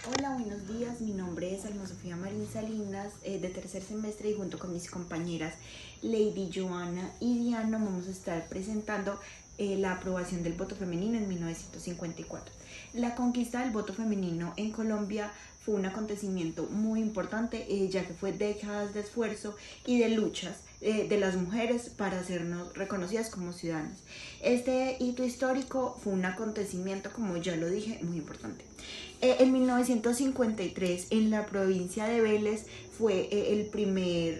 Hola, buenos días. Mi nombre es Alma Sofía Marín Salinas, de tercer semestre, y junto con mis compañeras Lady, Joana y Diana vamos a estar presentando la aprobación del voto femenino en 1954. La conquista del voto femenino en Colombia fue un acontecimiento muy importante, ya que fue décadas de esfuerzo y de luchas de las mujeres para hacernos reconocidas como ciudadanas. Este hito histórico fue un acontecimiento, como ya lo dije, muy importante. En 1953, en la provincia de Vélez, fue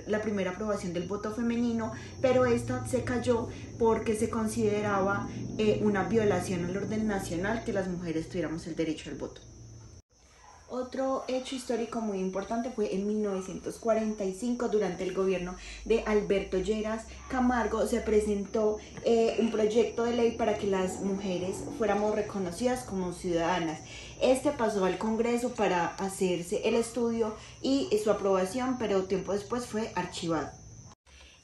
la primera aprobación del voto femenino, pero esta se cayó porque se consideraba una violación al orden nacional que las mujeres tuviéramos el derecho al voto. Otro hecho histórico muy importante fue en 1945, durante el gobierno de Alberto Lleras Camargo, se presentó un proyecto de ley para que las mujeres fuéramos reconocidas como ciudadanas. Este pasó al Congreso para hacerse el estudio y su aprobación, pero tiempo después fue archivado.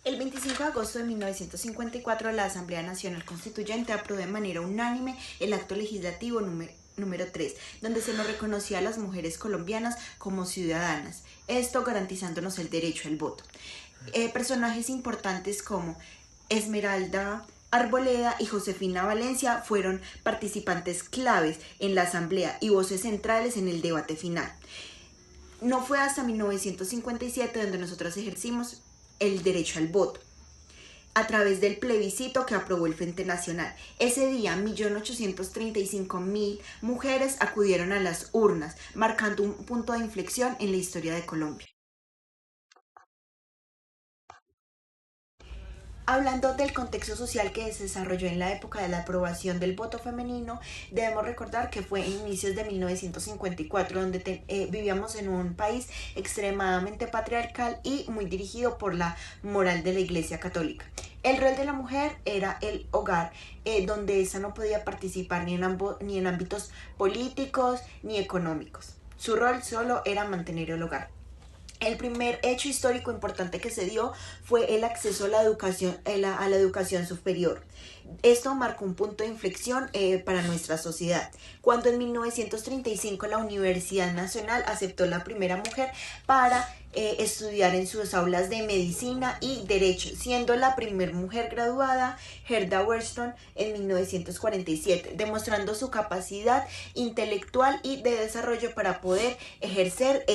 El 25 de agosto de 1954, la Asamblea Nacional Constituyente aprobó de manera unánime el acto legislativo número 3, donde se nos reconocía a las mujeres colombianas como ciudadanas, esto garantizándonos el derecho al voto. Personajes importantes como Esmeralda Arboleda y Josefina Valencia fueron participantes claves en la asamblea y voces centrales en el debate final. No fue hasta 1957 donde nosotros ejercimos el derecho al voto a través del plebiscito que aprobó el Frente Nacional. Ese día, 1.835.000 mujeres acudieron a las urnas, marcando un punto de inflexión en la historia de Colombia. Hablando del contexto social que se desarrolló en la época de la aprobación del voto femenino, debemos recordar que fue en inicios de 1954, donde vivíamos en un país extremadamente patriarcal y muy dirigido por la moral de la Iglesia Católica. El rol de la mujer era el hogar, donde esa no podía participar ni en ámbitos políticos ni económicos. Su rol solo era mantener el hogar. El primer hecho histórico importante que se dio fue el acceso a la educación superior. Esto marcó un punto de inflexión para nuestra sociedad, cuando en 1935 la Universidad Nacional aceptó la primera mujer para estudiar en sus aulas de medicina y derecho, siendo la primera mujer graduada Gerda Wollstonecraft en 1947, demostrando su capacidad intelectual y de desarrollo para poder ejercer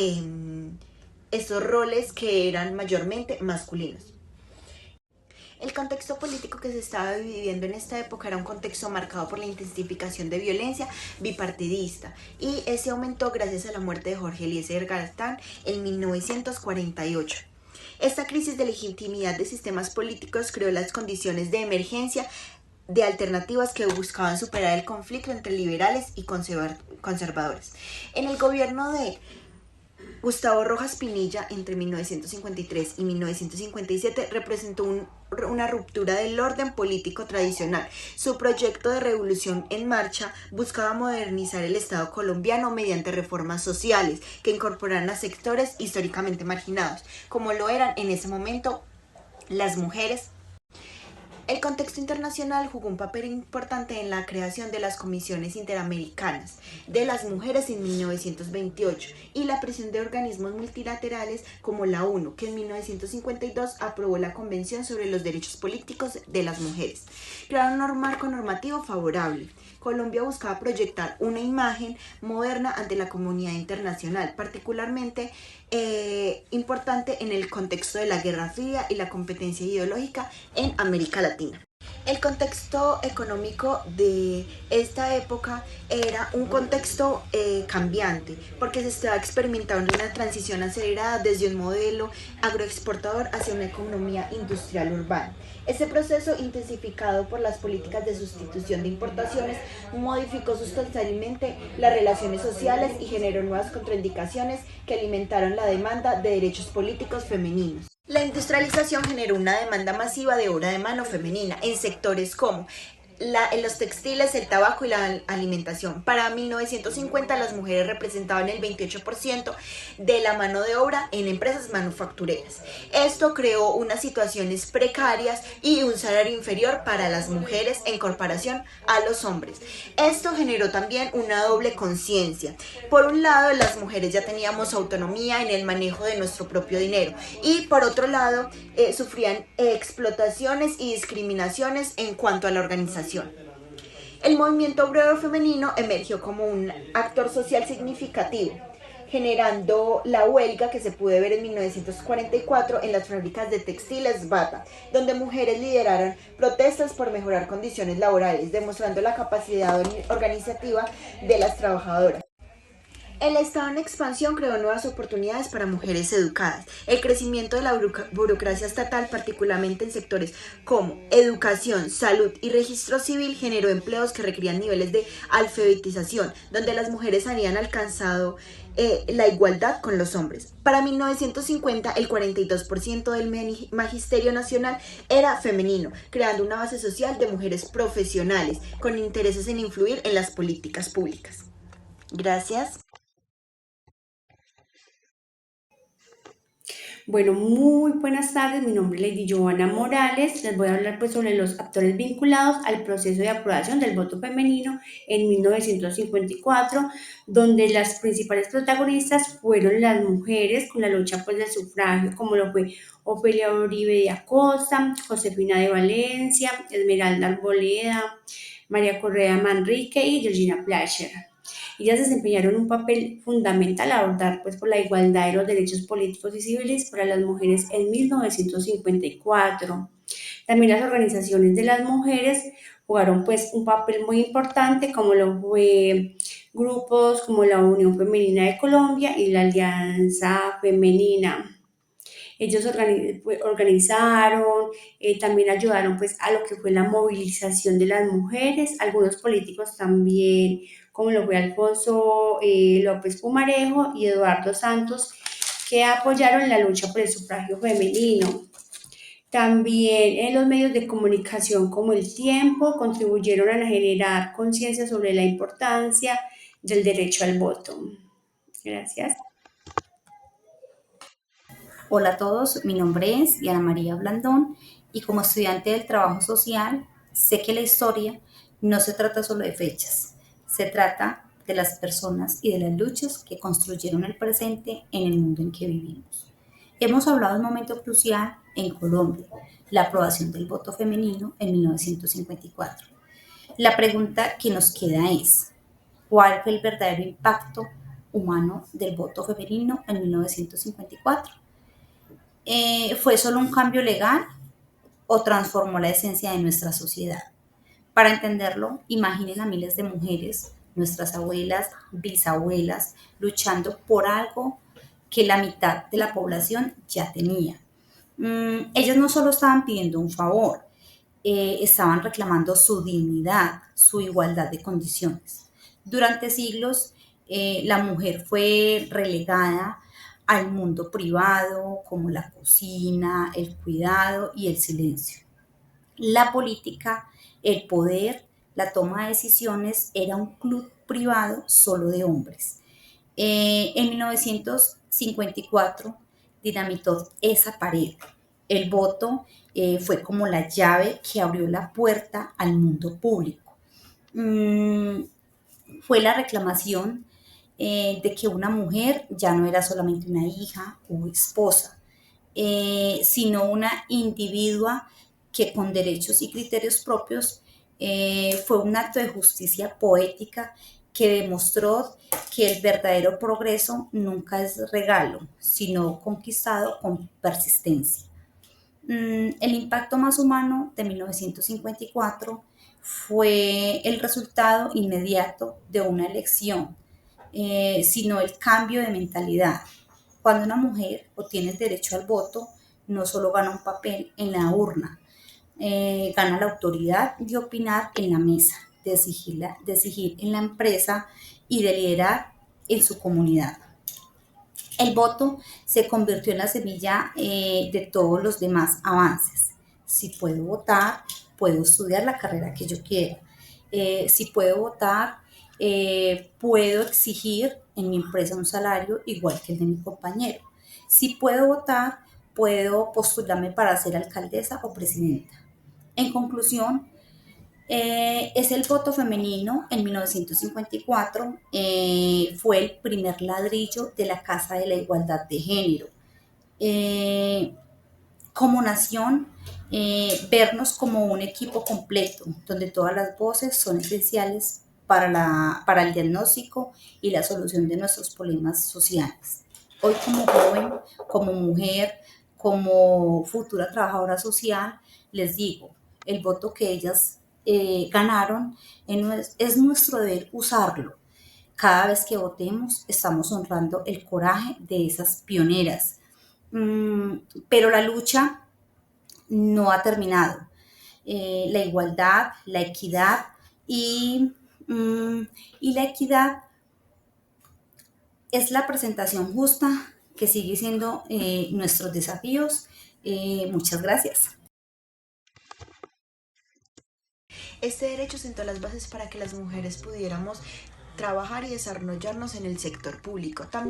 esos roles que eran mayormente masculinos. El contexto político que se estaba viviendo en esta época era un contexto marcado por la intensificación de violencia bipartidista, y ese aumentó gracias a la muerte de Jorge Eliezer Gaitán en 1948. Esta crisis de legitimidad de sistemas políticos creó las condiciones de emergencia de alternativas que buscaban superar el conflicto entre liberales y conservadores. En el gobierno de Gustavo Rojas Pinilla, entre 1953 y 1957, representó una ruptura del orden político tradicional. Su proyecto de revolución en marcha buscaba modernizar el Estado colombiano mediante reformas sociales que incorporaran a sectores históricamente marginados, como lo eran en ese momento las mujeres. El contexto internacional jugó un papel importante en la creación de las Comisiones Interamericanas de las Mujeres en 1928 y la presión de organismos multilaterales como la ONU, que en 1952 aprobó la Convención sobre los Derechos Políticos de las Mujeres. Crearon un marco normativo favorable. Colombia buscaba proyectar una imagen moderna ante la comunidad internacional, particularmente importante en el contexto de la Guerra Fría y la competencia ideológica en América Latina. El contexto económico de esta época era un contexto cambiante, porque se estaba experimentando una transición acelerada desde un modelo agroexportador hacia una economía industrial urbana. Este proceso, intensificado por las políticas de sustitución de importaciones, modificó sustancialmente las relaciones sociales y generó nuevas contraindicaciones que alimentaron la demanda de derechos políticos femeninos. La industrialización generó una demanda masiva de obra de mano femenina en sectores como en los textiles, el tabaco y la alimentación. Para 1950 las mujeres representaban el 28% de la mano de obra en empresas manufactureras. Esto creó unas situaciones precarias y un salario inferior para las mujeres en comparación a los hombres. Esto generó también una doble conciencia. Por un lado, las mujeres ya teníamos autonomía en el manejo de nuestro propio dinero y por otro lado, sufrían explotaciones y discriminaciones en cuanto a la organización. El movimiento obrero femenino emergió como un actor social significativo, generando la huelga que se puede ver en 1944 en las fábricas de textiles Bata, donde mujeres lideraron protestas por mejorar condiciones laborales, demostrando la capacidad organizativa de las trabajadoras. El Estado en expansión creó nuevas oportunidades para mujeres educadas. El crecimiento de la burocracia estatal, particularmente en sectores como educación, salud y registro civil, generó empleos que requerían niveles de alfabetización, donde las mujeres habían alcanzado la igualdad con los hombres. Para 1950, el 42% del magisterio nacional era femenino, creando una base social de mujeres profesionales con intereses en influir en las políticas públicas. Gracias. Bueno, muy buenas tardes. Mi nombre es Lady Joana Morales. Les voy a hablar pues sobre los actores vinculados al proceso de aprobación del voto femenino en 1954, donde las principales protagonistas fueron las mujeres con la lucha pues del sufragio, como lo fue Ofelia Uribe de Acosta, Josefina de Valencia, Esmeralda Arboleda, María Correa Manrique y Georgina Placher. Ellas desempeñaron un papel fundamental a abordar pues, por la igualdad de los derechos políticos y civiles para las mujeres en 1954. También las organizaciones de las mujeres jugaron pues un papel muy importante, como lo fue grupos como la Unión Femenina de Colombia y la Alianza Femenina. Ellos organizaron, también ayudaron pues a lo que fue la movilización de las mujeres, algunos políticos también, como lo fue Alfonso López Pumarejo y Eduardo Santos, que apoyaron la lucha por el sufragio femenino. También en los medios de comunicación como El Tiempo contribuyeron a generar conciencia sobre la importancia del derecho al voto. Gracias. Hola a todos, mi nombre es Diana María Blandón y como estudiante del trabajo social sé que la historia no se trata solo de fechas, se trata de las personas y de las luchas que construyeron el presente en el mundo en que vivimos. Hemos hablado de un momento crucial en Colombia, la aprobación del voto femenino en 1954. La pregunta que nos queda es, ¿cuál fue el verdadero impacto humano del voto femenino en 1954? ¿Fue solo un cambio legal o transformó la esencia de nuestra sociedad? Para entenderlo, imaginen a miles de mujeres, nuestras abuelas, bisabuelas, luchando por algo que la mitad de la población ya tenía. Ellas no solo estaban pidiendo un favor, estaban reclamando su dignidad, su igualdad de condiciones. Durante siglos, la mujer fue relegada al mundo privado, como la cocina, el cuidado y el silencio. La política, el poder, la toma de decisiones era un club privado solo de hombres. En 1954 dinamitó esa pared. El voto fue como la llave que abrió la puerta al mundo público. Mm, Fue la reclamación de que una mujer ya no era solamente una hija o esposa, sino una individua que con derechos y criterios propios fue un acto de justicia poética que demostró que el verdadero progreso nunca es regalo, sino conquistado con persistencia. El impacto más humano de 1954 fue el resultado inmediato de una elección, sino el cambio de mentalidad. Cuando una mujer obtiene el derecho al voto, no solo gana un papel en la urna, gana la autoridad de opinar en la mesa, de exigir en la empresa y de liderar en su comunidad. El voto se convirtió en la semilla de todos los demás avances. Si puedo votar, puedo estudiar la carrera que yo quiera. Si puedo votar, puedo exigir en mi empresa un salario igual que el de mi compañero. Si puedo votar, puedo postularme para ser alcaldesa o presidenta. En conclusión, es el voto femenino en 1954, fue el primer ladrillo de la Casa de la Igualdad de Género. Como nación, vernos como un equipo completo, donde todas las voces son esenciales para el diagnóstico y la solución de nuestros problemas sociales. Hoy como joven, como mujer, como futura trabajadora social, les digo, el voto que ellas ganaron es nuestro deber usarlo. Cada vez que votemos estamos honrando el coraje de esas pioneras. Pero la lucha no ha terminado. La igualdad, la equidad y la equidad es la presentación justa que sigue siendo nuestros desafíos. Muchas gracias. Este derecho sentó las bases para que las mujeres pudiéramos trabajar y desarrollarnos en el sector público. También